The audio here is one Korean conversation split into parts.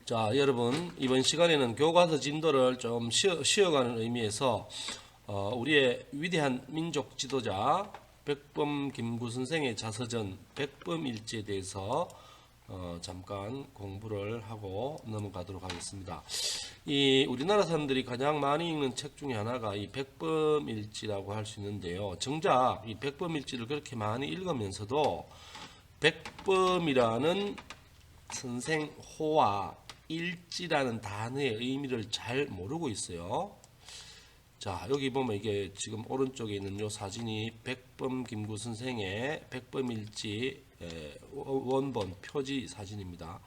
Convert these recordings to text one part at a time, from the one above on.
자, 여러분, 이번 시간에는 교과서 진도를 좀 쉬어가는 의미에서 우리의 위대한 민족 지도자 백범 김구 선생의 자서전 백범일지에 대해서 잠깐 공부를 하고 넘어가도록 하겠습니다. 이 우리나라 사람들이 가장 많이 읽는 책 중에 하나가 이 백범일지라고 할 수 있는데요. 정작 이 백범일지를 그렇게 많이 읽으면서도 백범이라는 선생 호와 일지라는 단어의 의미를 잘 모르고 있어요. 자, 여기 보면 이게 지금 오른쪽에 있는 요 사진이 백범 김구 선생의 백범일지 원본 표지 사진입니다.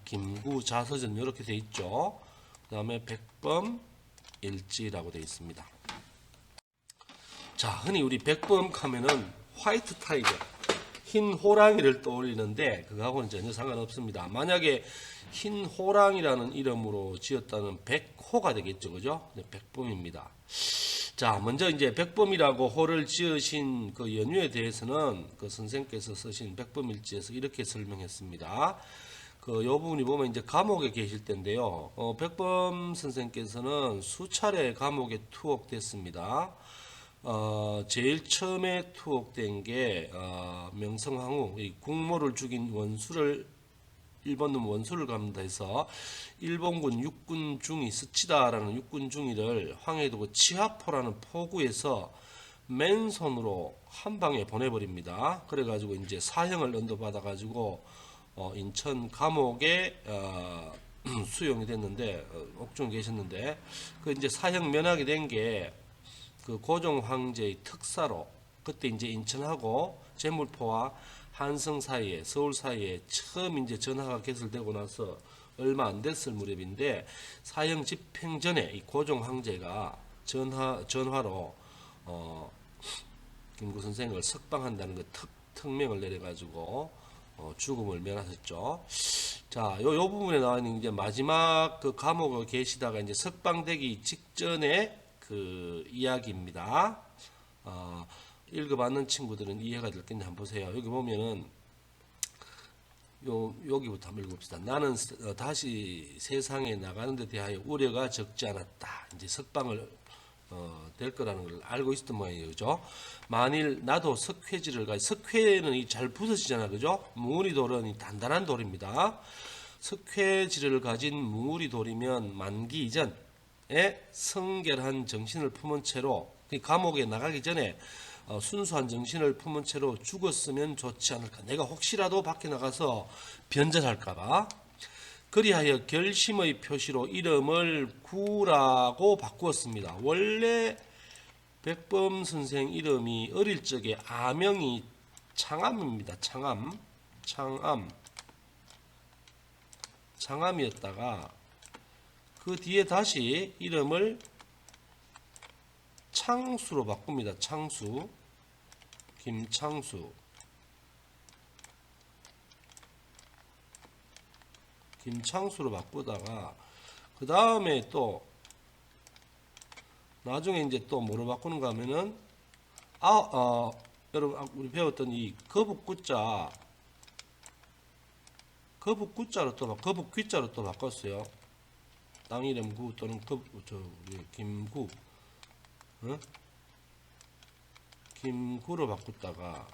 김구 자서전 이렇게 돼 있죠. 그 다음에 백범일지라고 돼 있습니다. 자, 흔히 우리 백범 하면은 화이트 타이거, 흰 호랑이를 떠올리는데 그거하고는 전혀 상관없습니다. 만약에 흰 호랑이라는 이름으로 지었다는 백호가 되겠죠, 그죠? 네, 백범입니다. 자, 먼저 이제 백범이라고 호를 지으신 그 연유에 대해서는 그 선생께서 쓰신 백범일지에서 이렇게 설명했습니다. 요 부분이 보면 이제 감옥에 계실 텐데요. 백범 선생께서는 수차례 감옥에 투옥됐습니다. 제일 처음에 투옥된 게 명성황후, 이 국모를 죽인 일본놈 원수를 감다해서 일본군 육군 중위 스치다라는 육군 중위를 황해도 치하포라는 포구에서 맨손으로 한 방에 보내버립니다. 그래가지고 이제 사형을 언도받아가지고 인천 감옥에 수용이 됐는데 옥중에 계셨는데 그 이제 사형 면하게 된 게 그 고종 황제의 특사로 그때 이제 인천하고 제물포와 한성 사이에 서울 사이에 처음 이제 전하가 개설되고 나서 얼마 안 됐을 무렵인데 사형 집행 전에 이 고종 황제가 전화로 김구 선생을 석방한다는 그 특명을 내려가지고 죽음을 면하셨죠. 자, 요 부분에 나와 있는 이제 마지막 그 감옥에 계시다가 이제 석방되기 직전에 그 이야기입니다. 읽어봤는 친구들은 이해가 될 텐데 한번 보세요. 여기 보면은 여기부터 한번 읽읍시다. 나는 다시 세상에 나가는 데 대하여 우려가 적지 않았다. 이제 석방을 될 거라는 걸 알고 있었던 모양이에요. 그죠? 만일 나도 석회지를 석회는 잘 부서지잖아. 그죠? 뭉우리 돌은 단단한 돌입니다. 석회지를 가진 뭉우리 돌이면 만기 이전에 성결한 정신을 품은 채로 감옥에 나가기 전에 순수한 정신을 품은 채로 죽었으면 좋지 않을까. 내가 혹시라도 밖에 나가서 변절할까봐. 그리하여 결심의 표시로 이름을 구라고 바꾸었습니다. 원래 백범 선생 이름이 어릴 적에 아명이 창암입니다. 창암이었다가 그 뒤에 다시 이름을 창수로 바꿉니다. 창수, 김창수로 바꾸다가 그 다음에 또 나중에 이제 또 뭐로 바꾸는가 하면은 여러분 우리 배웠던 이 거북귀자로 또 거북귀자로 또 바꿨어요. 땅 이름 구 또는 김구, 김구로 바꿨다가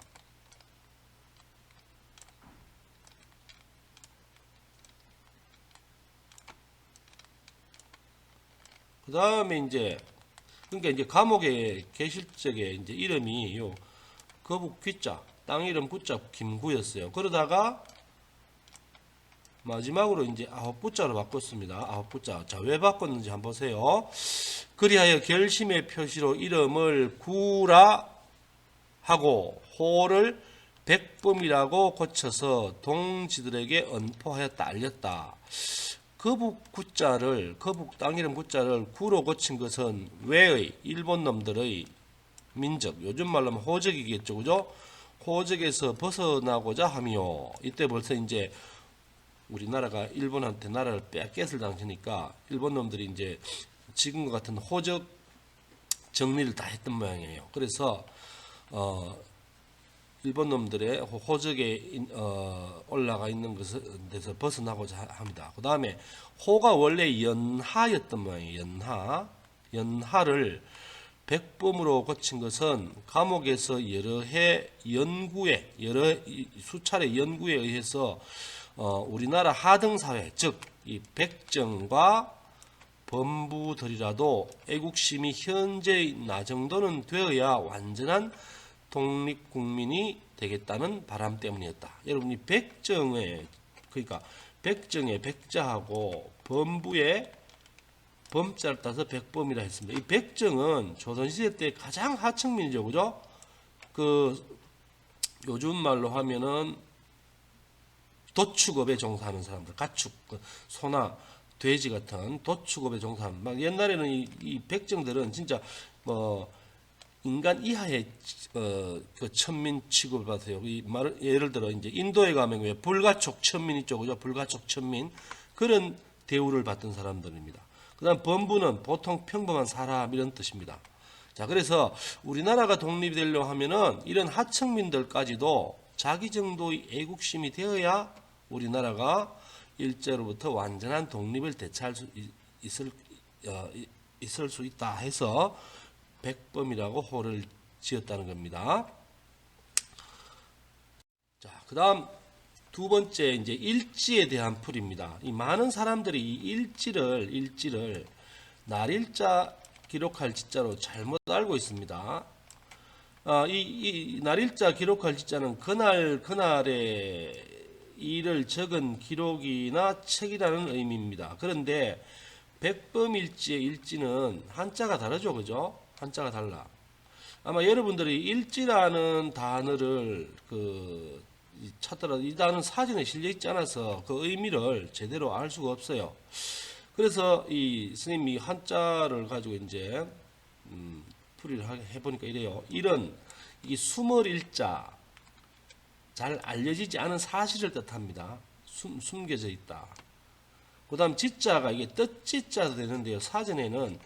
그 다음에 이제 그러니까 이제 감옥에 계실 적에 이제 이름이 요 거북귀자 땅 이름 구자 김구였어요. 그러다가 마지막으로 이제 아홉구자로 바꿨습니다. 아홉구자. 자, 왜 바꿨는지 한번 보세요. 그리하여 결심의 표시로 이름을 구라 하고 호를 백범이라고 고쳐서 동지들에게 언포하였다, 알렸다. 거북구자를 땅 이름 구자를 구로 고친 것은 왜의 일본 놈들의 민족, 요즘 말로 하면 호적이겠죠, 그죠? 호적에서 벗어나고자 하며 이때 벌써 이제 우리나라가 일본한테 나라를 뺏겼을 당시니까 일본 놈들이 이제 지금과 같은 호적 정리를 다 했던 모양이에요. 그래서 일본 놈들의 호적에 올라가 있는 것에서 벗어나고자 합니다. 그 다음에 호가 원래 연하였던 모양이에요. 연하를 백범으로 고친 것은 감옥에서 여러 수차례 연구에 의해서 우리나라 하등사회, 즉 이 백정과 범부들이라도 애국심이 현재의 나 정도는 되어야 완전한 독립국민이 되겠다는 바람 때문이었다. 여러분이 백정의 백자하고 범부의 범자를 따서 백범이라 했습니다. 이 백정은 조선시대 때 가장 하층민이죠, 그죠? 요즘 말로 하면은 도축업에 종사하는 사람들, 가축, 소나 돼지 같은 도축업에 종사하는, 막 옛날에는 이 백정들은 진짜 인간 이하의 그 천민 취급을 받아요. 예를 들어 이제 인도에 가면 왜 불가촉 천민 있죠, 그죠? 불가촉 천민, 그런 대우를 받던 사람들입니다. 그다음 범부는 보통 평범한 사람 이런 뜻입니다. 자, 그래서 우리나라가 독립이 되려고 하면은 이런 하층민들까지도 자기 정도의 애국심이 되어야 우리나라가 일제로부터 완전한 독립을 되찾을 수 있을 수 있다 해서 백범이라고 호를 지었다는 겁니다. 자, 그다음 두 번째 이제 일지에 대한 풀이입니다. 이 많은 사람들이 이 일지를 날일자 기록할 지자로 잘못 알고 있습니다. 이 날일자 기록할 지자는 그날의 일을 적은 기록이나 책이라는 의미입니다. 그런데 백범일지의 일지는 한자가 다르죠, 그죠? 한자가 달라. 아마 여러분들이 일지라는 단어를 찾더라도 이 단어는 사전에 실려 있지 않아서 그 의미를 제대로 알 수가 없어요. 그래서 이 스님이 한자를 가지고 이제 풀이를 해보니까 이래요. 일은 이 숨을 일자, 잘 알려지지 않은 사실을 뜻합니다. 숨겨져 있다. 그 다음 지자가 이게 뜻지자도 되는데요. 사전에는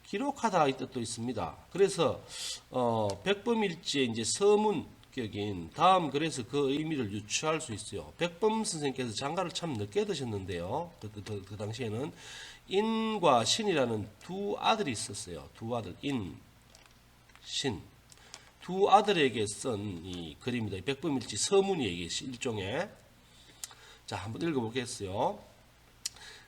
기록하다 이 뜻도 있습니다. 그래서 백범일지의 이제 서문격인 다음 글에서 그 의미를 유추할 수 있어요. 백범 선생님께서 장가를 참 늦게 드셨는데요. 그 당시에는 인과 신이라는 두 아들이 있었어요. 두 아들, 인, 신. 두 아들에게 쓴 이 글입니다. 백범일지 서문이에요. 일종의. 자, 한번 읽어보겠어요.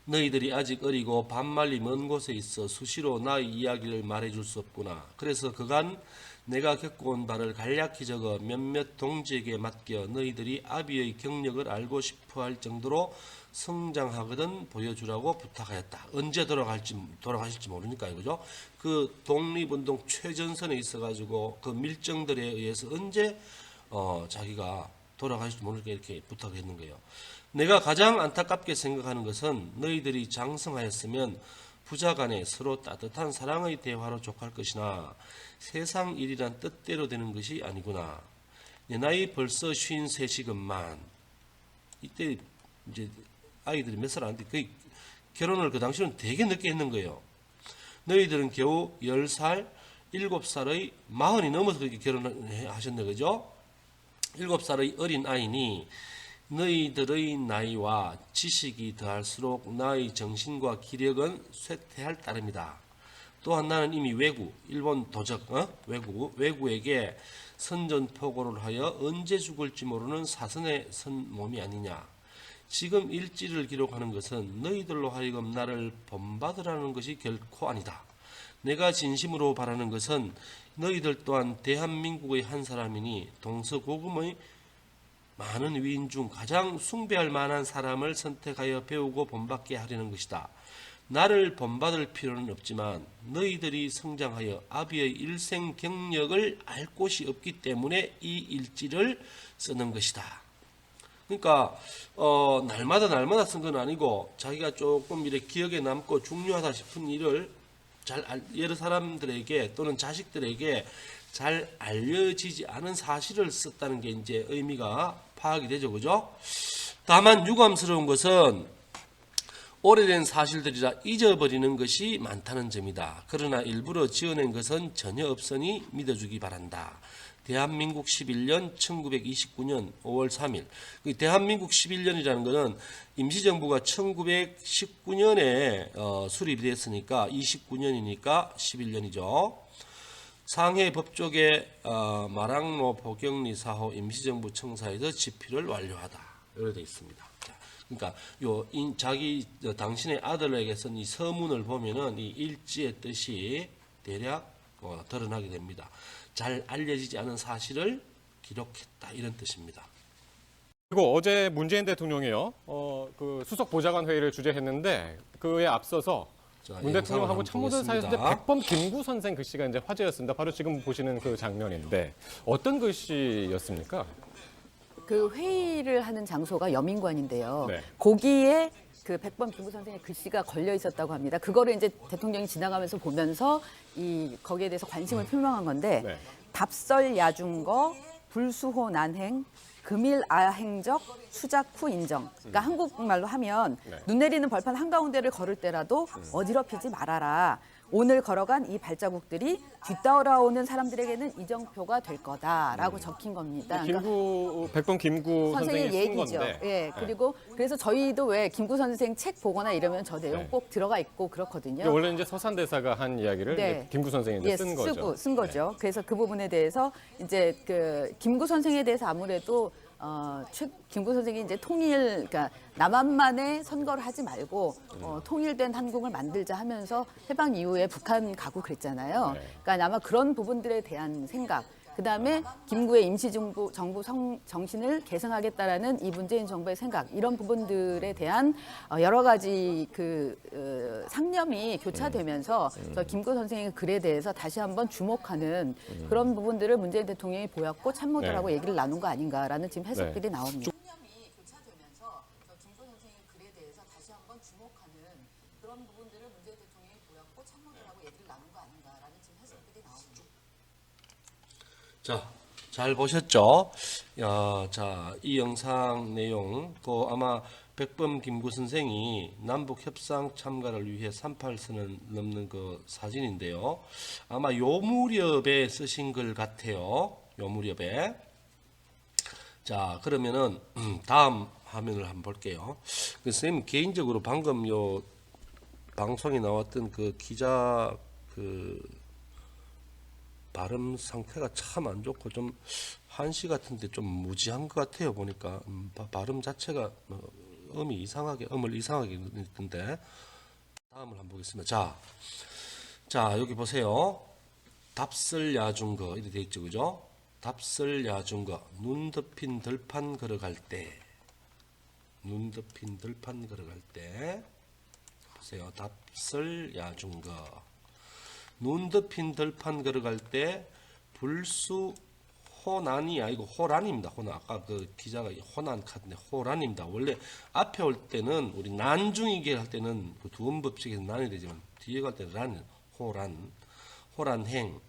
너희들이 아직 어리고 반말리 먼 곳에 있어 수시로 나의 이야기를 말해줄 수 없구나. 그래서 그간 내가 겪어온 바를 간략히 적어 몇몇 동지에게 맡겨 너희들이 아비의 경력을 알고 싶어할 정도로 성장하거든 보여주라고 부탁하였다. 언제 돌아가실지 모르니까 이거죠. 그 독립운동 최전선에 있어가지고 그 밀정들에 의해서 언제 자기가 돌아가실지 모르니까 이렇게 부탁했는 거예요. 내가 가장 안타깝게 생각하는 것은 너희들이 장성하였으면 부자간에 서로 따뜻한 사랑의 대화로 족할 것이나 세상 일이란 뜻대로 되는 것이 아니구나. 내 나이 벌써 53이건만. 이때 이제 아이들이 몇 살 안 돼. 거의 결혼을 그 당시는 되게 늦게 했는 거예요. 너희들은 겨우 10살, 7살의 40이 넘어서 그렇게 결혼을 하셨네, 그죠? 7살의 어린 아이니 너희들의 나이와 지식이 더할수록 나의 정신과 기력은 쇠퇴할 따름이다. 또한 나는 이미 일본 도적, 외구에게 선전포고를 하여 언제 죽을지 모르는 사선에 선 몸이 아니냐. 지금 일지를 기록하는 것은 너희들로 하여금 나를 본받으라는 것이 결코 아니다. 내가 진심으로 바라는 것은 너희들 또한 대한민국의 한 사람이니 동서고금의 많은 위인 중 가장 숭배할 만한 사람을 선택하여 배우고 본받게 하려는 것이다. 나를 본받을 필요는 없지만 너희들이 성장하여 아비의 일생 경력을 알 곳이 없기 때문에 이 일지를 쓰는 것이다. 그러니까 날마다 쓴 건 아니고 자기가 조금 이렇게 기억에 남고 중요하다 싶은 일을 여러 사람들에게 또는 자식들에게 잘 알려지지 않은 사실을 썼다는 게 이제 의미가 파악이 되죠, 그죠? 다만 유감스러운 것은 오래된 사실들이라 잊어버리는 것이 많다는 점이다. 그러나 일부러 지어낸 것은 전혀 없으니 믿어주기 바란다. 대한민국 11년 1929년 5월 3일. 대한민국 11년이라는 것은 임시정부가 1919년에 수립이 됐으니까 29년이니까 11년이죠. 상해 법조계 마랑로 보경리 사호 임시정부 청사에서 집필을 완료하다. 이렇게 되어 있습니다. 자, 그러니까 당신의 아들에게 쓴 이 서문을 보면은 이 일지의 뜻이 대략 드러나게 됩니다. 잘 알려지지 않은 사실을 기록했다 이런 뜻입니다. 그리고 어제 문재인 대통령이요, 그 수석 보좌관 회의를 주재했는데 그에 앞서서 자, 문 대통령하고 참모들 사이에서 이제 보겠습니다. 백범 김구 선생 글씨가 이제 화제였습니다. 바로 지금 보시는 그 장면인데 어떤 글씨였습니까? 그 회의를 하는 장소가 여민관인데요. 네. 거기에 그 백범 김구 선생의 글씨가 걸려 있었다고 합니다. 그거를 이제 대통령이 지나가면서 보면서 거기에 대해서 관심을 표명한 건데 네. 답설 야중거 불수호 난행 금일 아행적 수작 후 인정. 그러니까 한국말로 하면 네. 눈 내리는 벌판 한가운데를 걸을 때라도 어지럽히지 말아라. 오늘 걸어간 이 발자국들이 뒤따라오는 사람들에게는 이정표가 될 거다라고 적힌 겁니다. 그러니까 백범 김구 선생의 선생이 쓴 얘기죠. 건데. 예. 그리고 그래서 저희도 왜 김구 선생 책 보거나 이러면 저 내용 네. 꼭 들어가 있고 그렇거든요. 이게 원래 이제 서산대사가 한 이야기를 네. 이제 김구 선생이 이제 예, 쓴 거죠. 쓴 거죠. 그래서 그 부분에 대해서 이제 그 김구 선생에 대해서 아무래도 김구 선생이 이제 그러니까 남한만의 선거를 하지 말고 통일된 한국을 만들자 하면서 해방 이후에 북한 가고 그랬잖아요. 네. 그러니까 아마 그런 부분들에 대한 생각. 그다음에 김구의 임시정부 정신을 계승하겠다라는 이 문재인 정부의 생각 이런 부분들에 대한 여러 가지 상념이 교차되면서 저 김구 선생의 글에 대해서 다시 한번 주목하는 그런 부분들을 문재인 대통령이 보였고 참모들하고 네. 얘기를 나눈 거 아닌가라는 지금 해석들이 네. 나옵니다. 상념이 교차되면서 저 김구 선생의 글에 대해서 다시 한번 주목하는 그런 부분들을 문재인 대통령이 보였고 참모들하고 얘기를 나눈 거 아닌가라는 지금 해석들이 나옵니다. 자, 잘 보셨죠? 자, 이 영상 내용, 아마 백범 김구 선생이 남북 협상 참가를 위해 38선을 넘는 그 사진인데요. 아마 요 무렵에 쓰신 글 같아요. 요 무렵에. 자, 그러면은 다음 화면을 한번 볼게요. 선생님 개인적으로 방금 요 방송에 나왔던 그 기자 발음 상태가 참 안 좋고 좀 한시 같은데 좀 무지한 것 같아요. 보니까 발음 자체가 음을 이상하게 있던데 다음을 한번 보겠습니다. 자 여기 보세요. 답설 야중거 이렇게 돼 있죠, 그죠? 답설 야중거 눈 덮인 들판 걸어갈 때 보세요. 답설 야중거 눈 덮인 들판 걸어갈 때 불수 호난이 아니고 호란입니다. 호난. 아까 그 기자가 호난 카드인데 호란입니다. 원래 앞에 올 때는 우리 난중이게 할 때는 그 두음법칙에서 난이 되지만 뒤에 갈 때는 란, 호란행.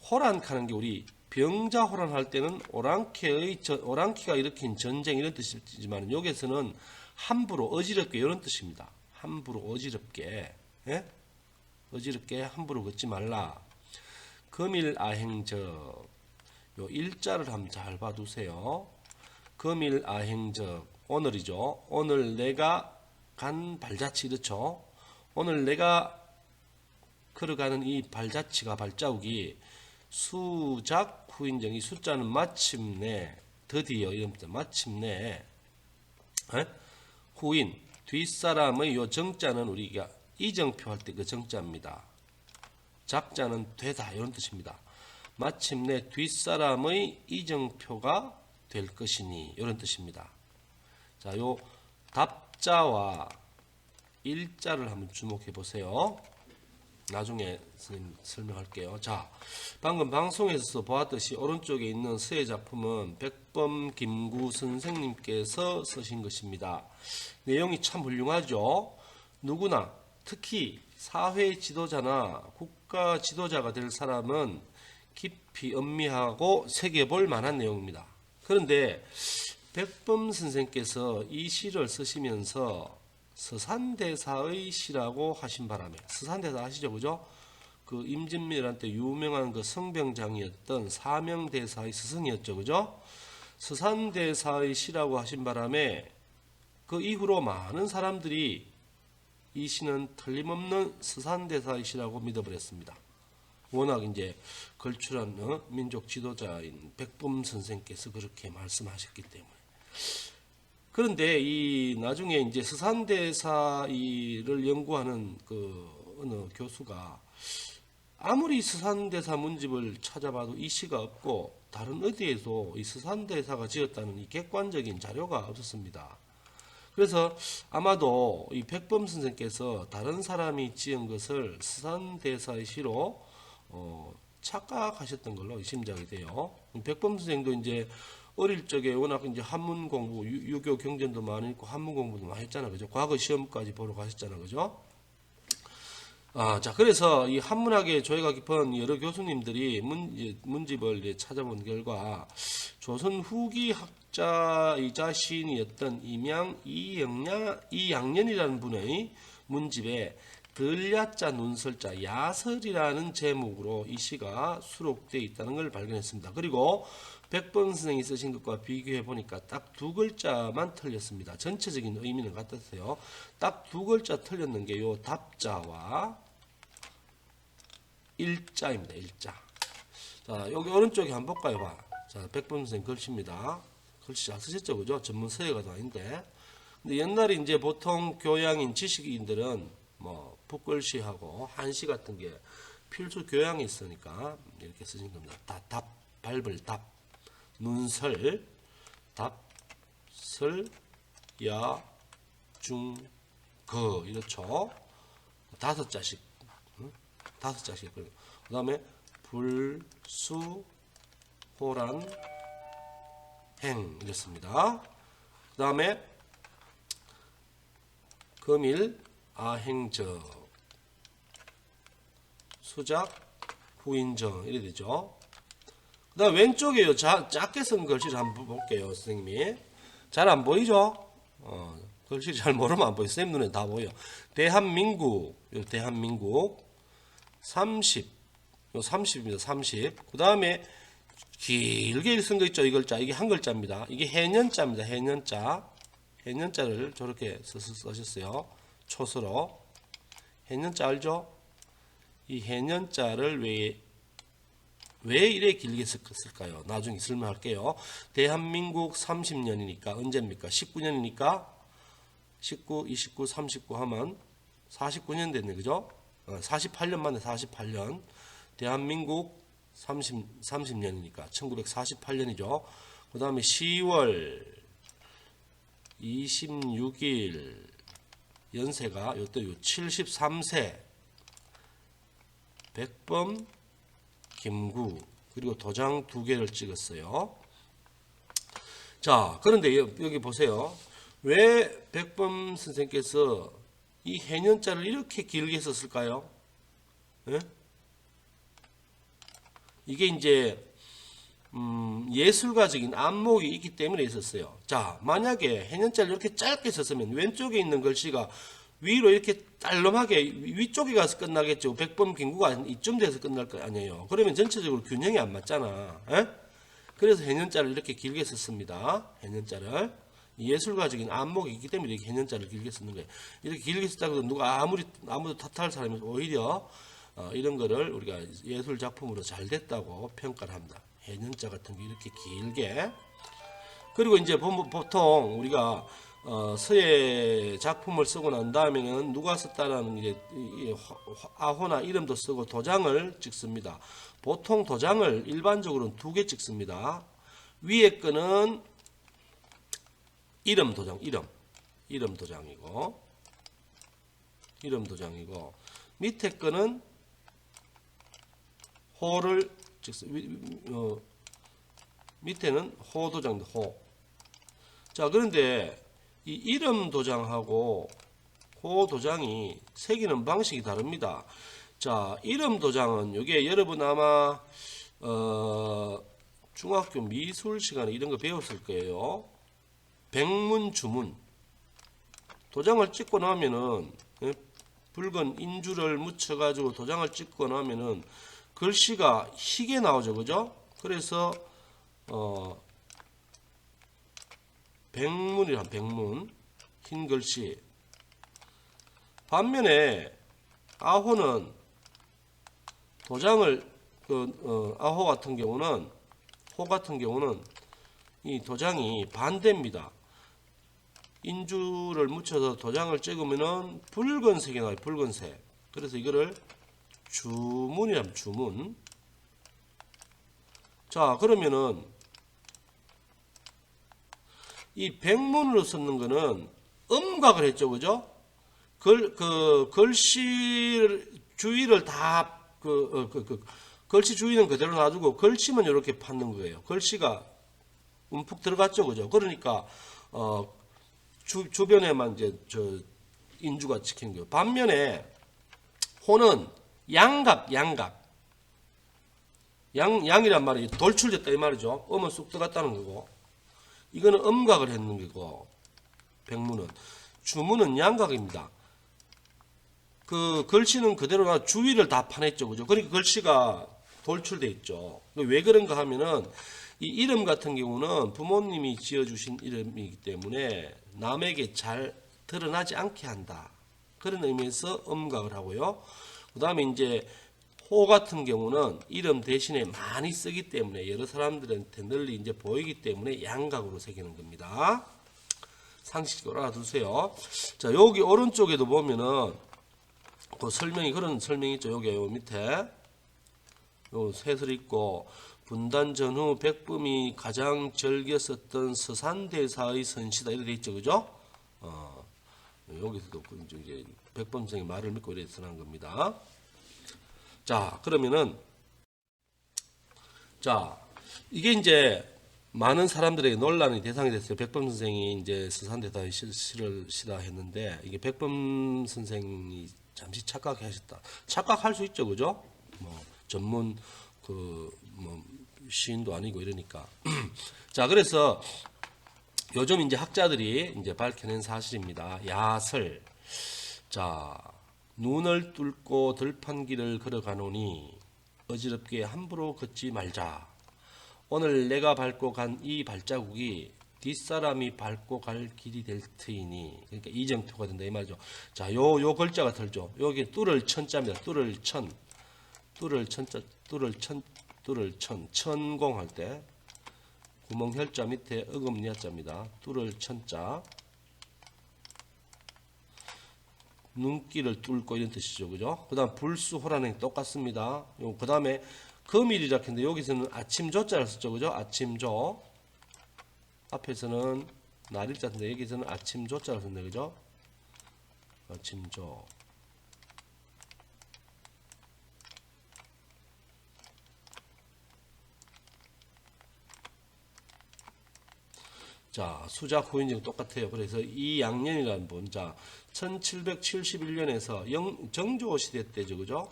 호란하는 게 우리 병자호란 할 때는 오랑캐가 일으킨 전쟁 이런 뜻이지만 여기서는 함부로 어지럽게 이런 뜻입니다. 함부로 어지럽게. 예? 어지럽게 함부로 걷지 말라. 금일 아행적 요 일자를 한번 잘 봐두세요. 금일 아행적 오늘이죠. 오늘 내가 간 발자취 이렇죠. 오늘 내가 걸어가는 이 발자국이 수작 후인정 이 숫자는 마침내 드디어 이럽니다. 마침내 후인 뒷사람의 요 정자는 우리가 이정표 할 때 그 정자입니다. 작자는 되다 이런 뜻입니다. 마침내 뒷사람의 이정표가 될 것이니 이런 뜻입니다. 자, 요 답자와 일자를 한번 주목해 보세요. 나중에 선생님 설명할게요. 자, 방금 방송에서 보았듯이 오른쪽에 있는 서예 작품은 백범 김구 선생님께서 쓰신 것입니다. 내용이 참 훌륭하죠. 누구나 특히 사회 지도자나 국가 지도자가 될 사람은 깊이 음미하고 새겨볼 만한 내용입니다. 그런데 백범 선생께서 이 시를 쓰시면서 서산대사의 시라고 하신 바람에 서산대사 아시죠, 그죠? 그 임진왜란때 유명한 그 성병장이었던 사명대사의 스승이었죠. 그죠? 서산대사의 시라고 하신 바람에 그 이후로 많은 사람들이 이 시는 틀림없는 서산대사의 시라고 믿어버렸습니다. 워낙 이제 걸출한 민족 지도자인 백범 선생께서 그렇게 말씀하셨기 때문에. 그런데 이 나중에 이제 서산대사를 연구하는 그 어느 교수가 아무리 서산대사 문집을 찾아봐도 이 시가 없고 다른 어디에도 이 서산대사가 지었다는 이 객관적인 자료가 없었습니다. 그래서 아마도 이 백범 선생께서 다른 사람이 지은 것을 서산대사의 시로 착각하셨던 걸로 의심작이 돼요. 백범 선생도 이제 어릴 적에 워낙 이제 한문 공부, 유교 경전도 많이 있고 한문 공부도 많이 했잖아, 그죠? 과거 시험까지 보러 가셨잖아, 그죠? 자, 그래서 이 한문학에 조예가 깊은 여러 교수님들이 문집을 찾아본 결과 조선 후기 학자이자 시인이었던 이양년이라는 분의 문집에 들야자 눈설자 야설이라는 제목으로 이 시가 수록되어 있다는 걸 발견했습니다. 그리고 백범 선생이 쓰신 것과 비교해 보니까 딱 두 글자만 틀렸습니다. 전체적인 의미는 같았어요. 딱 두 글자 틀렸는 게 요 답자와 일자입니다. 일자. 자, 여기 오른쪽에 한번 볼까요? 봐. 자, 백범 선생 글씨입니다. 글씨 잘 쓰셨죠, 그죠? 전문 서예가도 아닌데. 근데 옛날에 이제 보통 교양인 지식인들은 뭐 붓글씨하고 한시 같은 게 필수 교양이 있으니까 이렇게 쓰신 겁니다. 답, 밟을 답, 눈설, 답설, 야, 중, 거 이렇죠. 다섯 자씩, 다섯 자씩. 그 다음에 불수, 호란, 행 이렇습니다. 그 다음에 금일, 아행적, 수작, 후인정 이래 되죠. 그 다음 왼쪽에요. 작게 쓴 글씨를 한번 볼게요. 선생님이 잘 안 보이죠? 글씨 잘 모르면 안 보여요. 선생님 눈에 다 보여. 대한민국, 대한민국 30, 요 30입니다. 30. 그 다음에 길게 쓴 거 있죠. 이 글자, 이게 한 글자입니다. 이게 해년자입니다. 해년자. 해년자를 저렇게 쓰셨어요. 초서로. 해년자 알죠? 이 해년자를 왜 이래 길게 썼을까요? 나중에 설명할게요. 대한민국 30년이니까 언제입니까? 19년이니까 19, 29, 39 하면 49년 됐네, 그죠? 48년 만에 48년. 대한민국 30년이니까 1948년이죠. 그 다음에 10월 26일 연세가 요때 73세 백범 김구 그리고 도장 2개를 찍었어요. 자, 그런데 여기 보세요. 왜 백범 선생께서 이 해년자를 이렇게 길게 썼을까요? 예? 이게 이제 예술가적인 안목이 있기 때문에 있었어요. 자, 만약에 해년자를 이렇게 짧게 썼으면 왼쪽에 있는 글씨가 위로 이렇게 딸름하게 위쪽에 가서 끝나겠죠. 백범 김구가 이쯤 돼서 끝날 거 아니에요. 그러면 전체적으로 균형이 안 맞잖아. 에? 그래서 해년자를 이렇게 길게 썼습니다. 해년자를 예술가적인 안목이 있기 때문에 이렇게 해년자를 길게 쓰는 거예요. 이렇게 길게 썼다고 누가 아무도 탓할 사람이 오히려 이런 거를 우리가 예술 작품으로 잘 됐다고 평가를 합니다. 해년자 같은 게 이렇게 길게. 그리고 이제 보통 우리가 서예 작품을 쓰고 난 다음에는 누가 썼다라는 이제 아호나 이름도 쓰고 도장을 찍습니다. 보통 도장을 일반적으로는 2개 찍습니다. 위에 거는 이름 도장, 이름 도장이고 밑에 거는 호를 찍습니다. 밑에는 호 도장입니다. 호. 자, 그런데 이 이름 도장하고 호 도장이 새기는 방식이 다릅니다. 자, 이름 도장은 이게 여러분 아마 중학교 미술 시간에 이런 거 배웠을 거예요. 백문 주문. 도장을 찍고 나면은 붉은 인주를 묻혀가지고 도장을 찍고 나면은 글씨가 희게 나오죠, 그죠? 그래서 백문이란 백문, 흰 글씨. 반면에 아호는 도장을 아호 같은 경우는 호 같은 경우는 이 도장이 반대입니다. 인주를 묻혀서 도장을 찍으면은 붉은색이 나와요. 붉은색. 그래서 이거를 주문이란 주문. 자, 그러면은 이 백문으로 쓰는 거는 음각을 했죠, 그죠? 글씨 주위를 다 글씨 주위는 그대로 놔두고 글씨만 이렇게 받는 거예요. 글씨가 움푹 들어갔죠, 그죠? 그러니까 주변에만 이제 인주가 찍힌 거예요. 반면에 호는 양이란 말이 돌출됐다 이 말이죠. 음은 쑥 들어갔다는 거고, 이거는 음각을 했는 거고, 백문은. 주문은 양각입니다. 그 글씨는 그대로 나 주위를 다 파냈죠, 그죠? 그러니까 글씨가 돌출돼 있죠. 왜 그런가 하면은 이 이름 같은 경우는 부모님이 지어주신 이름이기 때문에 남에게 잘 드러나지 않게 한다. 그런 의미에서 음각을 하고요. 그 다음에 이제 호 같은 경우는 이름 대신에 많이 쓰기 때문에 여러 사람들한테 널리 이제 보이기 때문에 양각으로 새기는 겁니다. 상식적으로 알아두세요. 자, 여기 오른쪽에도 보면은 그 설명이, 그런 설명이 있죠. 여기 요 밑에 요 셋을 있고, 분단 전후 백범이 가장 즐겨 썼던 서산대사의 선시다 이렇게 돼 있죠, 그죠? 여기서도 이제 백범 선생의 말을 믿고 이렇게 써난 겁니다. 자, 그러면은 이게 이제 많은 사람들에게 논란의 대상이 됐어요. 백범 선생이 이제 서산대사의 시를 시다 했는데, 이게 백범 선생이 잠시 착각하셨다. 착각할 수 있죠, 그죠? 뭐 전문 시인도 아니고 이러니까. 자, 그래서 요즘 이제 학자들이 이제 밝혀낸 사실입니다. 야설. 자, 눈을 뚫고 들판길을 걸어가노니 어지럽게 함부로 걷지 말자. 오늘 내가 밟고 간 이 발자국이 뒷사람이 밟고 갈 길이 될 터이니, 그러니까 이정표가 된다 이 말이죠. 자, 요 글자가 들죠. 여기 뚫을 천자입니다. 뚫을 천, 천공할 때 구멍 혈자 밑에 어금니자입니다. 뚫을 천자. 눈길을 뚫고 이런 뜻이죠, 그죠? 그다음 불수호라는 똑같습니다. 그다음에 금일이라 했는데 여기서는 아침조자를 썼죠, 그죠? 아침조. 앞에서는 날일자인데 여기서는 아침조자를 썼네, 그죠? 아침조. 자, 수작 후인증 똑같아요. 그래서 이 양년이라는 분, 자, 1771년에서 정조 시대 때죠, 그죠?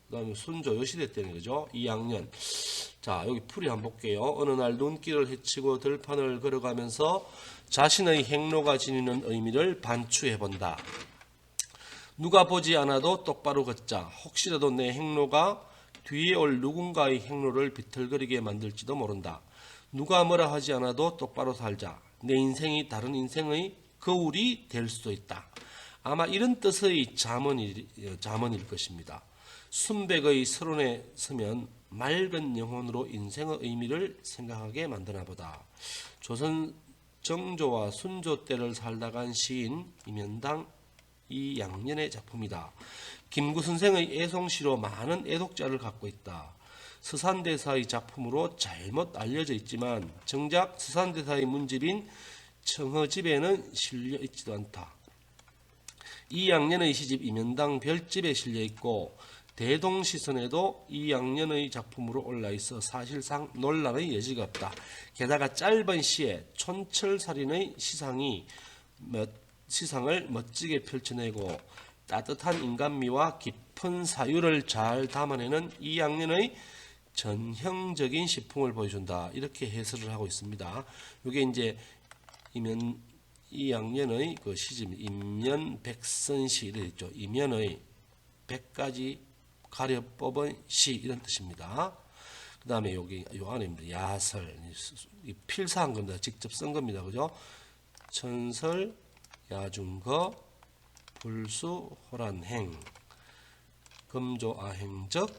그 다음에 순조 요 시대 때는 그죠? 이 양년. 자, 여기 풀이 한번 볼게요. 어느 날 눈길을 헤치고 들판을 걸어가면서 자신의 행로가 지니는 의미를 반추해 본다. 누가 보지 않아도 똑바로 걷자. 혹시라도 내 행로가 뒤에 올 누군가의 행로를 비틀거리게 만들지도 모른다. 누가 뭐라 하지 않아도 똑바로 살자. 내 인생이 다른 인생의 거울이 될 수도 있다. 아마 이런 뜻의 잠언일 것입니다. 순백의 서론에 서면 맑은 영혼으로 인생의 의미를 생각하게 만드나 보다. 조선 정조와 순조 때를 살다 간 시인 임현당 이 양년의 작품이다. 김구 선생의 애송시로 많은 애독자를 갖고 있다. 서산대사의 작품으로 잘못 알려져 있지만 정작 서산대사의 문집인 청허집에는 실려 있지도 않다. 이 양년의 시집 임현당 별집에 실려 있고 대동시선에도 이 양년의 작품으로 올라 있어 사실상 논란의 여지가 없다. 게다가 짧은 시에 촌철살인의 시상을 멋지게 펼쳐내고 따뜻한 인간미와 깊은 사유를 잘 담아내는 이 양년의 전형적인 시풍을 보여준다. 이렇게 해설을 하고 있습니다. 이게 이제 이 양년의 그 시집 임년백선시 이렇게 있죠. 임년의 100가지 가려 뽑은 시 이런 뜻입니다. 그 다음에 여기 요 안에 야설 이 필사한 겁니다. 직접 쓴 겁니다. 그죠? 천설 야중거 불수 호란행 금조 아행적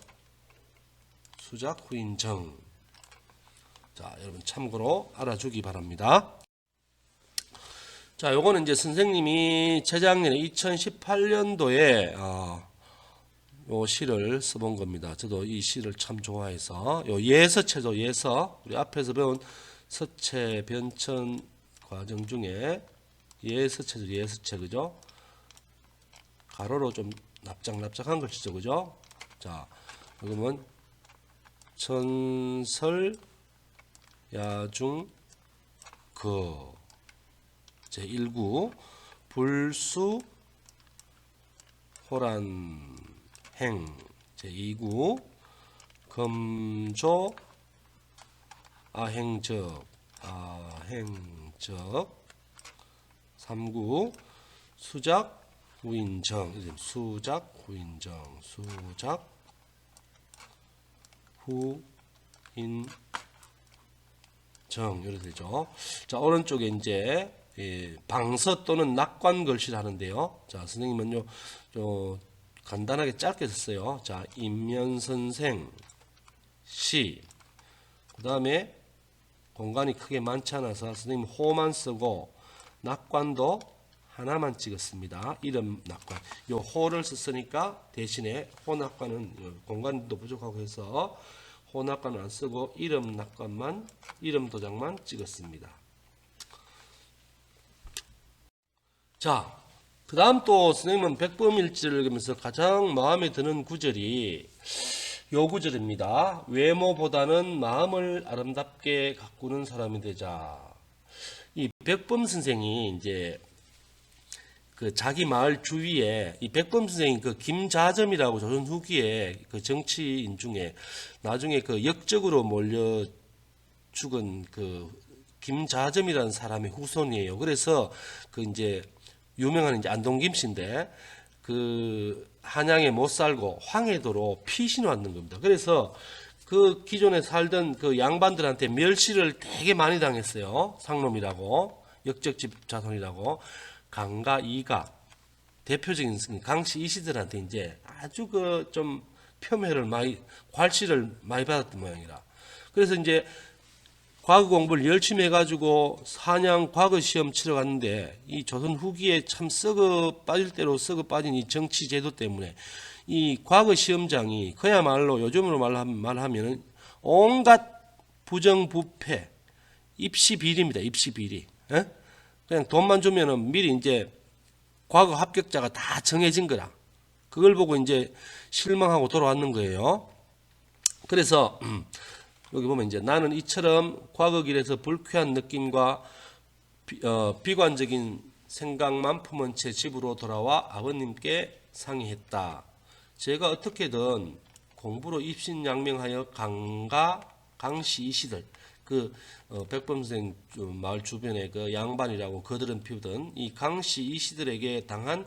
수작 후인정. 자, 여러분 참고로 알아주기 바랍니다. 자, 요거는 이제 선생님이 재작년에 2018년도에 요 시를 써본 겁니다. 저도 이 시를 참 좋아해서 요 예서체죠. 예서 우리 앞에서 배운 서체 변천 과정 중에 예서체죠. 예서체 그죠? 가로로 좀 납작납작한 글씨죠. 그죠? 자, 그러면 천설 야중 거 제1구 불수 호란 행 제2구 금조 아행적 3구 수작 후인정 수작 후인정 수작 후인정 이렇게 되죠. 자, 오른쪽에 이제 방서 또는 낙관 글씨를 하는데요. 자, 선생님은 요 간단하게 짧게 썼어요. 자, 임면선생 시. 그 다음에 공간이 크게 많지 않아서 선생님 호만 쓰고 낙관도 하나만 찍었습니다. 이름 낙관. 요 호를 썼으니까 대신에 호 낙관은 공간도 부족하고 해서 호 낙관은 안 쓰고 이름 낙관만 이름 도장만 찍었습니다. 자, 그 다음 또 선생님은 백범일지를 그러면서 가장 마음에 드는 구절이 요 구절입니다. 외모보다는 마음을 아름답게 가꾸는 사람이 되자. 이 백범 선생이 이제 그 자기 마을 주위에 이 백범 선생이 그 김자점이라고 조선 후기에 그 정치인 중에 나중에 그 역적으로 몰려 죽은 그 김자점이라는 사람의 후손이에요. 그래서 그 이제 유명한 이제 안동김 씨인데 그 한양에 못 살고 황해도로 피신 왔는 겁니다. 그래서 그 기존에 살던 그 양반들한테 멸시를 되게 많이 당했어요. 상놈이라고 역적집 자손이라고 강가 이가 대표적인 강씨 이시들한테 이제 아주 그 좀 폄훼를 많이 괄시를 많이 받았던 모양이라. 그래서 이제 과거 공부를 열심히 해가지고 한양 과거 시험 치러 갔는데 이 조선 후기에 참 썩어 빠질 대로 썩어 빠진 이 정치 제도 때문에 이 과거 시험장이 그야말로 요즘으로 말하면 온갖 부정부패 입시 비리입니다. 입시 비리. 에? 그냥 돈만 주면은 미리 이제 과거 합격자가 다 정해진 거라. 그걸 보고 이제 실망하고 돌아왔는 거예요. 그래서 여기 보면 이제 나는 이처럼 과거 길에서 불쾌한 느낌과 비관적인 생각만 품은 채 집으로 돌아와 아버님께 상의했다. 제가 어떻게든 공부로 입신양명하여 강씨 이시들 그 백범 선생 마을 주변에 그 양반이라고 거들은 피우던 이 강씨 이시들에게 당한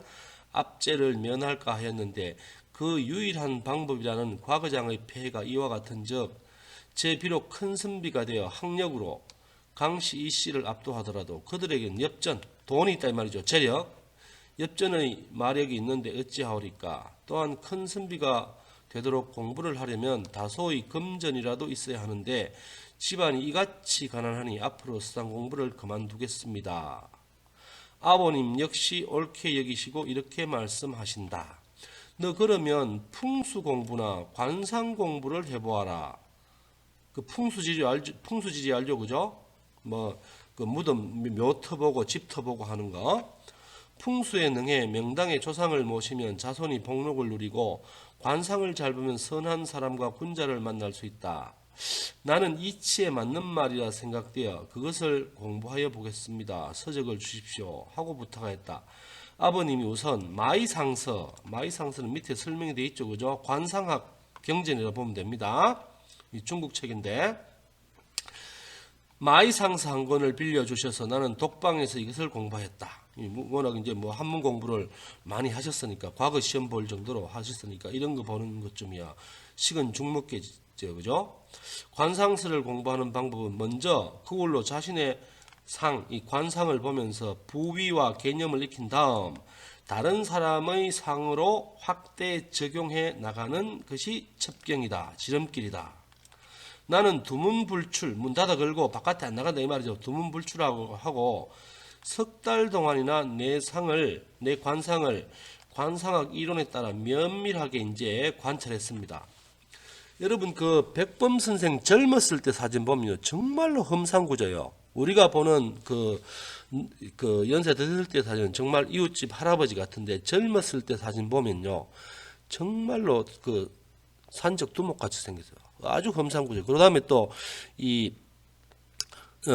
압제를 면할까 하였는데 그 유일한 방법이라는 과거장의 폐해가 이와 같은즉 제 비록 큰 선비가 되어 학력으로 강씨 이씨를 압도하더라도 그들에겐 엽전, 돈이 있다 이 말이죠. 재력, 엽전의 마력이 있는데 어찌하오리까. 또한 큰 선비가 되도록 공부를 하려면 다소의 금전이라도 있어야 하는데 집안이 이같이 가난하니 앞으로 수상 공부를 그만두겠습니다. 아버님 역시 옳게 여기시고 이렇게 말씀하신다. 너 그러면 풍수 공부나 관상 공부를 해보아라. 그 풍수지리 알죠, 그죠? 뭐 그 무덤 묘터 보고 집터 보고 하는 거. 풍수에 능해 명당의 조상을 모시면 자손이 복록을 누리고 관상을 잘 보면 선한 사람과 군자를 만날 수 있다. 나는 이치에 맞는 말이라 생각되어 그것을 공부하여 보겠습니다. 서적을 주십시오 하고 부탁하였다. 아버님이 우선 마이상서는 밑에 설명이 되어 있죠, 그죠? 관상학 경전이라 보면 됩니다. 이 중국 책인데 마이상사 한 권을 빌려주셔서 나는 독방에서 이것을 공부했다. 워낙 이제 뭐 한문 공부를 많이 하셨으니까, 과거 시험 볼 정도로 하셨으니까, 이런 거 보는 것쯤이야 식은 죽먹게죠. 그죠? 관상서를 공부하는 방법은 먼저 그걸로 자신의 이 관상을 보면서 부위와 개념을 익힌 다음 다른 사람의 상으로 확대 적용해 나가는 것이 첩경이다. 지름길이다. 나는 두문불출, 문 닫아 걸고 바깥에 안 나간다 이 말이죠. 두문불출하고 하고 석 달 동안이나 내 관상을 관상학 이론에 따라 면밀하게 이제 관찰했습니다. 여러분 그 백범 선생 젊었을 때 사진 보면요 정말로 험상궂어요. 우리가 보는 그 연세 드실 때 사진은 정말 이웃집 할아버지 같은데, 젊었을 때 사진 보면요 정말로 그 산적 두목같이 생겼어요. 아주 험상궂어요. 그 다음에 또 이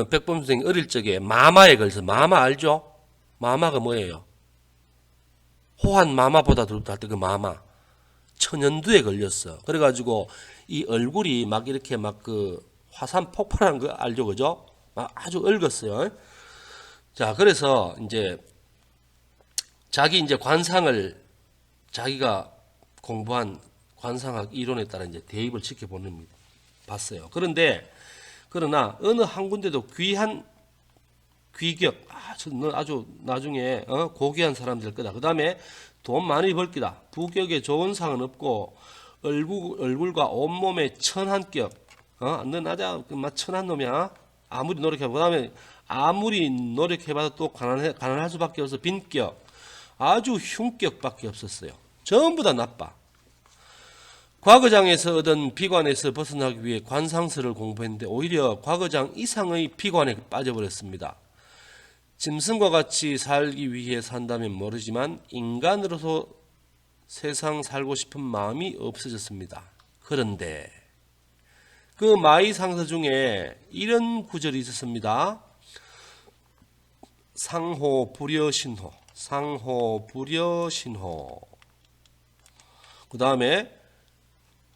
백범 선생이 어릴 적에 마마에 걸려서, 마마 알죠? 마마가 뭐예요? 호환 마마보다 더 할 때 그 마마 천연두에 걸렸어. 그래가지고 이 얼굴이 막 이렇게 막 그 화산 폭발한 거 알죠, 그죠? 막 아주 얽었어요. 자, 그래서 이제 자기 이제 관상을 자기가 공부한 관상학 이론에 따라 이제 대입을 지켜보는 봤어요. 그러나 어느 한 군데도 귀격, 아주 나중에 고귀한 사람 될 거다. 그 다음에 돈 많이 벌 거다. 부격에 좋은 상은 없고 얼굴과 온몸에 천한격. 넌 아주 천한 놈이야. 아무리 노력해봐. 그 다음에 아무리 노력해봐도 또 가난할 수밖에 없어. 빈격. 아주 흉격밖에 없었어요. 전부 다 나빠. 과거장에서 얻은 비관에서 벗어나기 위해 관상서를 공부했는데 오히려 과거장 이상의 비관에 빠져버렸습니다. 짐승과 같이 살기 위해 산다면 모르지만 인간으로서 세상 살고 싶은 마음이 없어졌습니다. 그런데 그 마이상서 중에 이런 구절이 있었습니다. 상호 불여신호, 상호 불여신호. 그 다음에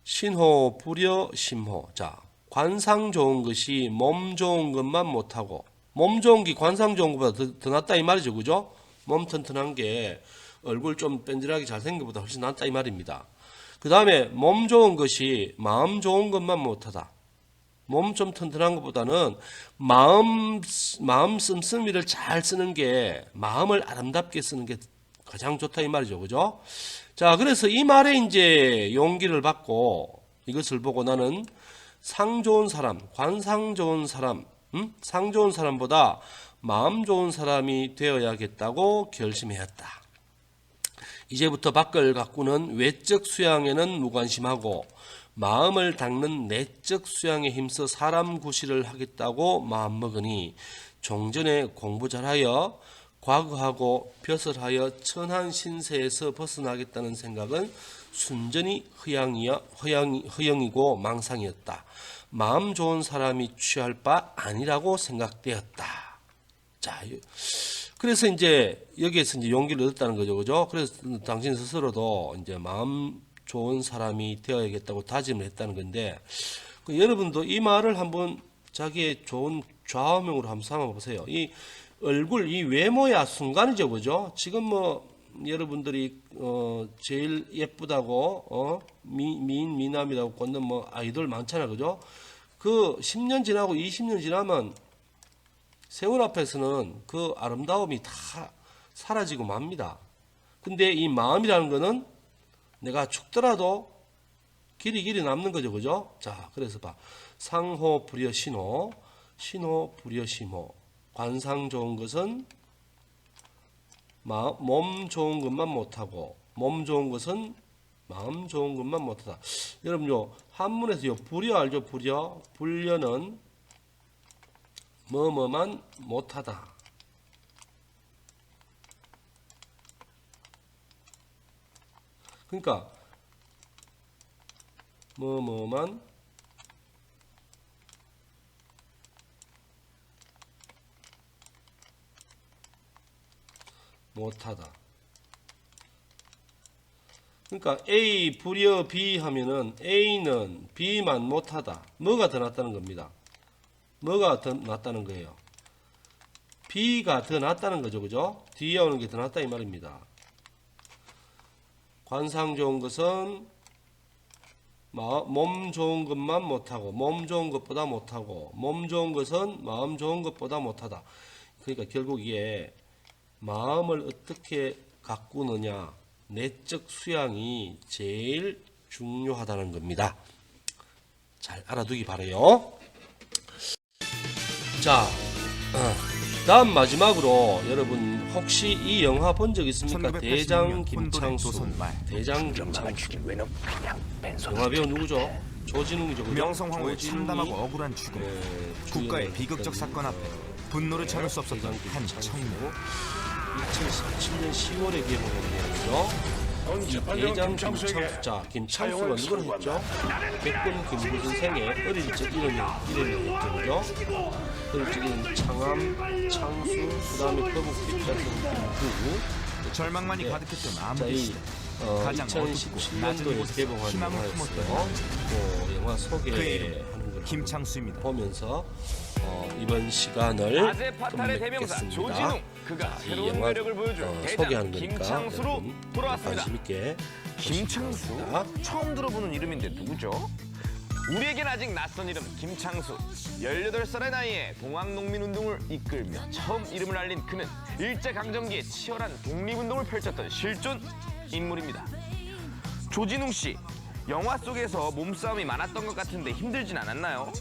신호 불여심호. 자, 관상 좋은 것이 몸 좋은 것만 못하고, 몸 좋은 게 관상 좋은 것보다 더 낫다 이 말이죠. 그죠? 몸 튼튼한 게 얼굴 좀 뺀질하게 잘생긴 것보다 훨씬 낫다 이 말입니다. 그 다음에 몸 좋은 것이 마음 좋은 것만 못하다. 몸 좀 튼튼한 것보다는 마음 씀씀이를 잘 쓰는 게, 마음을 아름답게 쓰는 게 가장 좋다 이 말이죠. 그죠? 자, 그래서 이 말에 이제 용기를 받고 이것을 보고 나는 상 좋은 사람, 관상 좋은 사람, 상 좋은 사람보다 마음 좋은 사람이 되어야겠다고 결심하였다. 이제부터 밖을 가꾸는 외적 수양에는 무관심하고 마음을 닦는 내적 수양에 힘써 사람 구실을 하겠다고 마음먹으니 종전에 공부 잘하여 과거하고 벼슬하여 천한 신세에서 벗어나겠다는 생각은 순전히 허영이고 망상이었다. 마음 좋은 사람이 취할 바 아니라고 생각되었다. 자, 그래서 이제 여기에서 이제 용기를 얻었다는 거죠, 그죠? 그래서 당신 스스로도 이제 마음 좋은 사람이 되어야겠다고 다짐을 했다는 건데, 여러분도 이 말을 한번 자기의 좋은 좌우명으로 한번 삼아 보세요. 이 얼굴, 이 외모야 순간이죠, 그죠? 지금 뭐 여러분들이 제일 예쁘다고 미남이라고 꽂는 뭐 아이돌 많잖아, 그죠? 그 10년 지나고 20년 지나면 세월 앞에서는 그 아름다움이 다 사라지고 맙니다. 근데 이 마음이라는 거는 내가 죽더라도 길이 남는 거죠, 그죠? 자, 그래서 봐. 상호 불여 신호, 신호 불여 심호. 관상 좋은 것은 몸 좋은 것만 못하고, 몸 좋은 것은 마음 좋은 것만 못하다. 여러분요, 한문에서요, 불여 알죠? 불여는 뭐뭐만 못하다. 그러니까 뭐뭐만 못하다. 그러니까 A 불여 B 하면은 A는 B만 못하다. 뭐가 더 낫다는 겁니다. 뭐가 더 낫다는 거예요? B가 더 낫다는 거죠. 그죠? 뒤에 오는 게 더 낫다 이 말입니다. 관상 좋은 것은 몸 좋은 것만 못하고 몸 좋은 것보다 못하고 몸 좋은 것은 마음 좋은 것보다 못하다. 그러니까 결국 이게 마음을 어떻게 가꾸느냐, 내적 수양이 제일 중요하다는 겁니다. 잘 알아두기 바라요. 자, 다음 마지막으로 여러분 혹시 이 영화 본 적 있습니까? 대장 김창수. 대장 김창수. 영화 배우 누구죠? 조진웅이죠. 그죠? 명성황후의 조진웅이, 참담하고 억울한 죽음, 국가의 비극적 사건 앞에 분노를 참을 수 없었던 한 청년. 2017년 10월에 개봉한 내용이죠. 이 대장 김창수. 자, 김창수가 누구를 했죠? 백군 김구준 생의 어릴 적 이름이 했죠. 그죠? 어릴 적 이름 창암, 창수, 그 다음에 거북빛 같은 김구. 절망만이 네. 가득했던 자, 암흑의 이 시대. 가장 어둡고 낮은 2017년도에 곳에서 개봉한 희망을 영화였어요. 품었던 그 영화 그의 이름 소개하는 걸 김창수입니다. 보면서 이번 시간을 아재 파탈의 대명사 끝맺겠습니다. 조진웅, 그가 자, 이 새로운 영화 매력을 보여줄 대장 소개하는 거니까 김창수로 여러분 돌아왔습니다. 관심 있게 김창수? 보시기 처음 들어보는 이름인데 누구죠? 우리에겐 아직 낯선 이름 김창수. 18살의 나이에 봉황농민운동을 이끌며 처음 이름을 알린 그는 일제강점기에 치열한 독립운동을 펼쳤던 실존 인물입니다. 조진웅 씨, 영화 속에서 몸싸움이 많았던 것 같은데 힘들진 않았나요?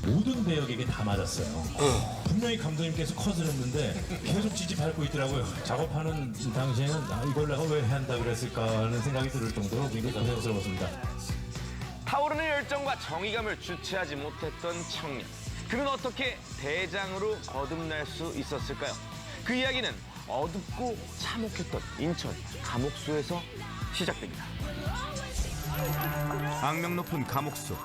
모든 배역에게 다 맞았어요. 분명히 감독님께서 컷을 했는데 계속 지지밟고 있더라고요. 작업하는 당시에는 이걸 내가 왜 한다 그랬을까 하는 생각이 들 정도로 굉장히 고생스러웠습니다. 타오르는 열정과 정의감을 주체하지 못했던 청년. 그는 어떻게 대장으로 거듭날 수 있었을까요? 그 이야기는 어둡고 참혹했던 인천 감옥수에서 시작됩니다. 악명 높은 감옥수.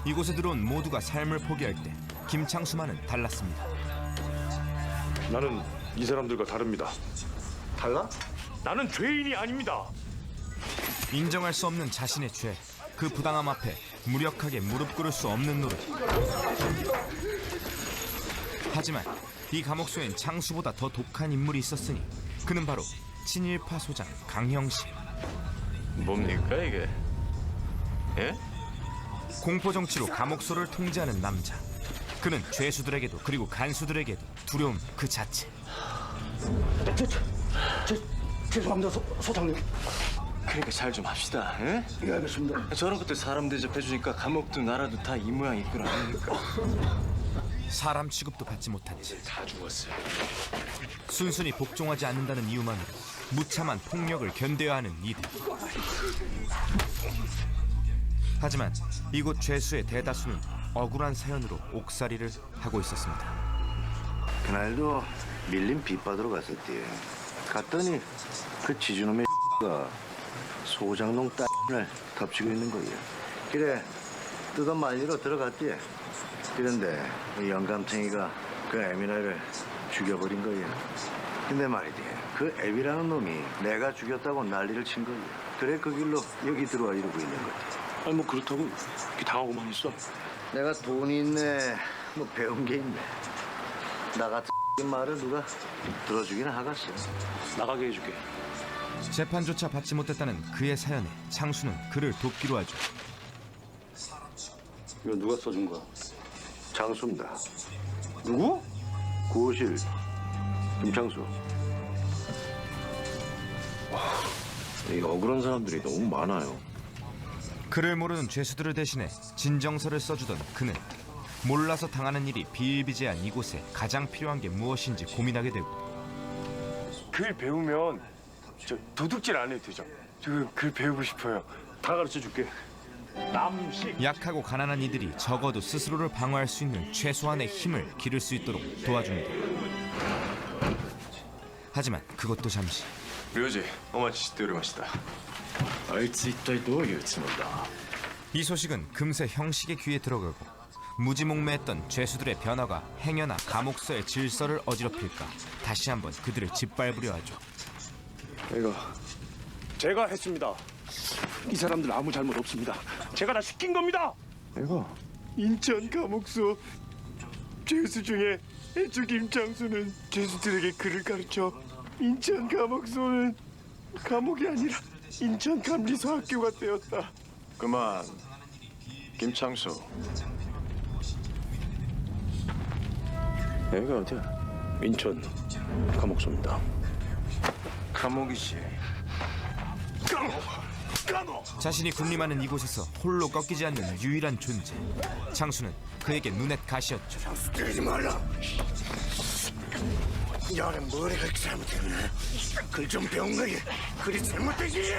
이곳에 들어온 모두가 삶을 포기할 때 김창수만은 달랐습니다. 나는 이 사람들과 다릅니다. 달라? 나는 죄인이 아닙니다. 인정할 수 없는 자신의 죄, 그 부당함 앞에 무력하게 무릎 꿇을 수 없는 노릇. 하지만 이 감옥소엔 창수보다 더 독한 인물이 있었으니 그는 바로 친일파 소장 강형식. 뭡니까 이게? 예? 공포 정치로 감옥소를 통제하는 남자. 그는 죄수들에게도 그리고 간수들에게도 두려움 그 자체. 죄송합니다, 소장님. 그러니까 잘 좀 합시다. 예? 예, 알겠습니다. 저런 것들 사람 대접해주니까 감옥도 나라도 다 이 모양 있구나. 사람 취급도 받지 못한 채 다 죽었어요. 순순히 복종하지 않는다는 이유만으로 무참한 폭력을 견뎌야 하는 이들. 하지만 이곳 죄수의 대다수는 억울한 사연으로 옥살이를 하고 있었습니다. 그날도 밀린 빚 받으러 갔었지. 갔더니 그 지주놈의 가 소장농 딸을 덮치고 있는 거예요. 그래 뜯어 말리러 들어갔지. 그런데 이 영감탱이가 그 애미나를 죽여버린 거예요. 근데 말이지 그 애비라는 놈이 내가 죽였다고 난리를 친 거예요. 그래 그 길로 여기 들어와 이러고 있는 거지. 아니 뭐 그렇다고 이렇게 당하고만 있어? 내가 돈이 있네, 뭐 배운 게 있네. 나 같은 말을 누가 들어주기는 하겠어. 나가게 해줄게. 재판조차 받지 못했다는 그의 사연에 창수는 그를 돕기로 하죠. 이거 누가 써준 거야? 장수입니다. 누구? 구호실 김창수. 이 억울한 사람들이 너무 많아요. 그를 모르는 죄수들을 대신해 진정서를 써주던 그는 몰라서 당하는 일이 비일비재한 이곳에 가장 필요한 게 무엇인지 고민하게 되고 글 배우면 저 도둑질 안 해도 되죠? 저 글 배우고 싶어요. 다 가르쳐 줄게. 남식. 약하고 가난한 이들이 적어도 스스로를 방어할 수 있는 최소한의 힘을 기를 수 있도록 도와줍니다. 하지만 그것도 잠시. 名字お待ちしておりました。あいつ一体どういうつもりだ? 이 소식은 금세 형식의 귀에 들어가고 무지몽매했던 죄수들의 변화가 행여나 감옥서의 질서를 어지럽힐까 다시 한번 그들을 짓밟으려 하죠. 제가 했습니다. 이 사람들 아무 잘못 없습니다. 제가 다 시킨 겁니다. 이거 인천 감옥수 죄수 중에 해주 김창수는 죄수들에게 글을 가르쳐 인천 감옥 쏘는 감옥이 아니라 인천 감리소 학교가 되었다. 그만, 김창수. 여기가 어디야? 인천 감옥소입니다. 감옥이지. 감옥! 자신이 군림하는 이곳에서 홀로 꺾이지 않는 유일한 존재. 창수는 그에게 눈엣 가시였죠. 창수 때리지 말라. 야는 머리가 이렇게 잘못됐네. 글 좀 배운 거지. 글이 잘못되지.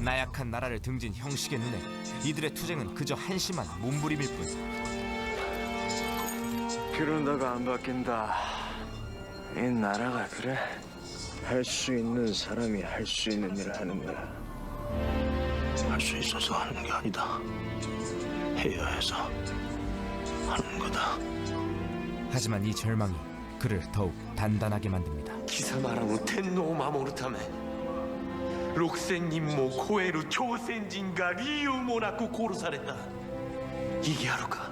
나약한 나라를 등진 형식의 눈에 이들의 투쟁은 그저 한심한 몸부림일 뿐. 그런다고 안 바뀐다. 이 나라가 그래. 할 수 있는 사람이 할 수 있는 일을 하는 거야. 할 수 있어서 하는 게 아니다. 해야 해서 하는 거다. 하지만 이 절망이 그를 더욱 단단하게 만듭니다. 貴様らの天皇を守るため6000人も超える朝鮮人が理由もなく殺された意義あるか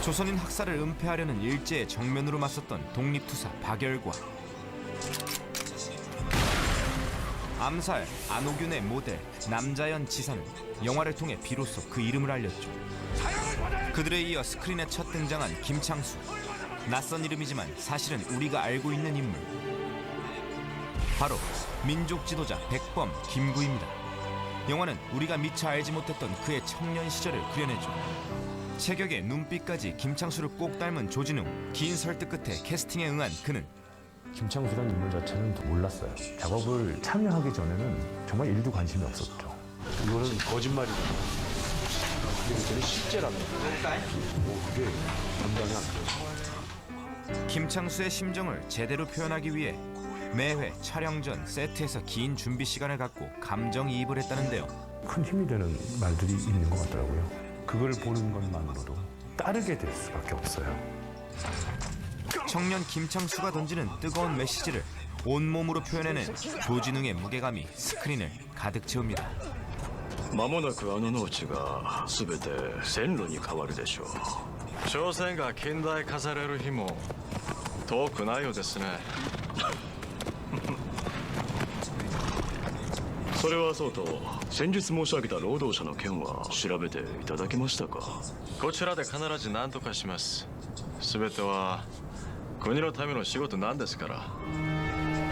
조선인 학살을 은폐하려는 일제의 정면으로 맞섰던 독립투사 박열과 암살 안옥윤의 모델 남자연 지사는 영화를 통해 비로소 그 이름을 알렸죠. 그들에 이어 스크린에 첫 등장한 김창수. 낯선 이름이지만 사실은 우리가 알고 있는 인물. 바로 민족 지도자 백범 김구입니다. 영화는 우리가 미처 알지 못했던 그의 청년 시절을 그려내죠. 체격에 눈빛까지 김창수를 꼭 닮은 조진웅. 긴 설득 끝에 캐스팅에 응한 그는 김창수라는 인물 자체는 몰랐어요. 작업을 참여하기 전에는 정말 일도 관심이 없었죠. 이거는 거짓말이다. 근데 그때는 실제랍니다. 그게 감당이 안 돼요. 김창수의 심정을 제대로 표현하기 위해 매회 촬영 전 세트에서 긴 준비 시간을 갖고 감정이입을 했다는데요. 큰 힘이 되는 말들이 있는 것 같더라고요. 그걸 보는 것만으로도 따르게 될 수밖에 없어요. 청년 김창수가 던지는 뜨거운 메시지를 온몸으로 표현해낸 조진웅의 무게감이 스크린을 가득 채웁니다. 間もなくあの農地が全て線路に変わるでしょう。朝鮮が近代化される日も遠くないようですね。それはそうと先日申し上げた労働者の件は調べていただけましたか。こちらで必ず何とかします。全ては国のための仕事なんですから。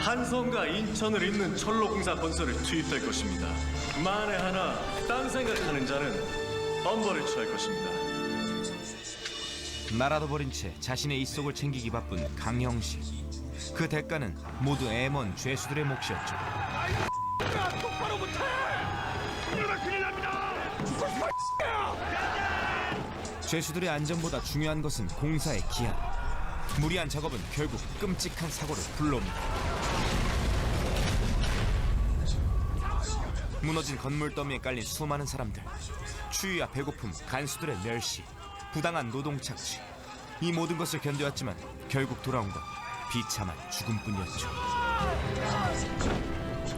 한성과 인천을 잇는 철로공사 건설을 투입할 것입니다. 만에 하나 딴 생각하는 자는 엄벌을 처할 것입니다. 나라도 버린 채 자신의 입속을 챙기기 바쁜 강형식. 그 대가는 모두 애먼 죄수들의 몫이었죠. 똑바로 못해! 이러다 큰일 납니다! 죄수들의 안전보다 중요한 것은 공사의 기한. 무리한 작업은 결국 끔찍한 사고를 불러옵니다. 무너진 건물 더미에 깔린 수많은 사람들. 추위와 배고픔, 간수들의 멸시, 부당한 노동 착취. 이 모든 것을 견뎌왔지만 결국 돌아온 건 비참한 죽음뿐이었죠.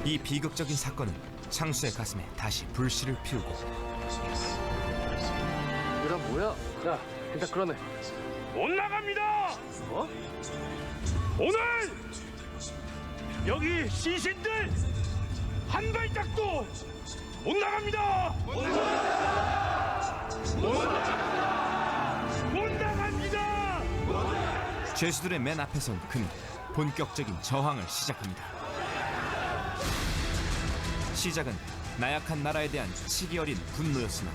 이 비극적인 사건은 창수의 가슴에 다시 불씨를 피우고. 얘가 뭐야? 야, 일단 그러네. 올라갑니다. 어? 오늘 여기 시신들 한 발짝도 못 나갑니다. 못 나갑니다. 죄수들의 맨 앞에선 그는 본격적인 저항을 시작합니다. 시작은 나약한 나라에 대한 치기 어린 분노였으나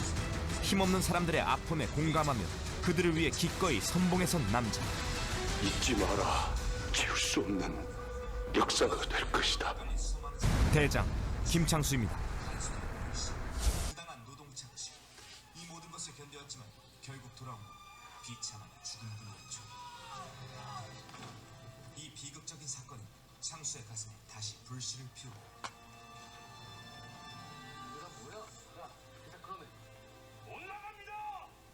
힘없는 사람들의 아픔에 공감하며 그들을 위해 기꺼이 선봉에 선 남자. 잊지 마라. 지울 수 없는 역사가 될 것이다. 대장 김창수입니다. 부당한 노동 착취. 이 모든 것을 견뎌왔지만 결국 돌아온 건 비참한 죽음뿐이었죠. 이 비극적인 사건이 창수의 가슴에 다시 불씨를 피우고. 얘가 뭐야? 야, 일단 그러네. 올라갑니다.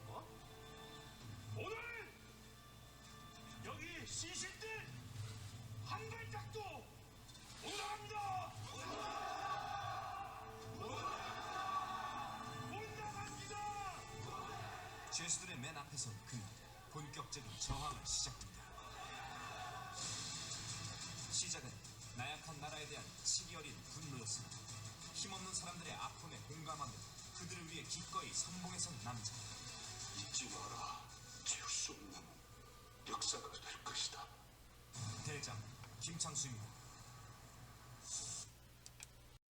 뭐? 오늘 여기 시신들 한 발짝도 못 나갑니다. 죄수들의 맨 앞에선 그는 본격적인 저항을 시작합니다. 시작은 나약한 나라에 대한 치기 어린 분노였습니다. 힘없는 사람들의 아픔에 공감하며 그들을 위해 기꺼이 선봉에 선 남자. 잊지 마라. 지울 수 없는 역사가 될 것이다. 대장 김창수입니다.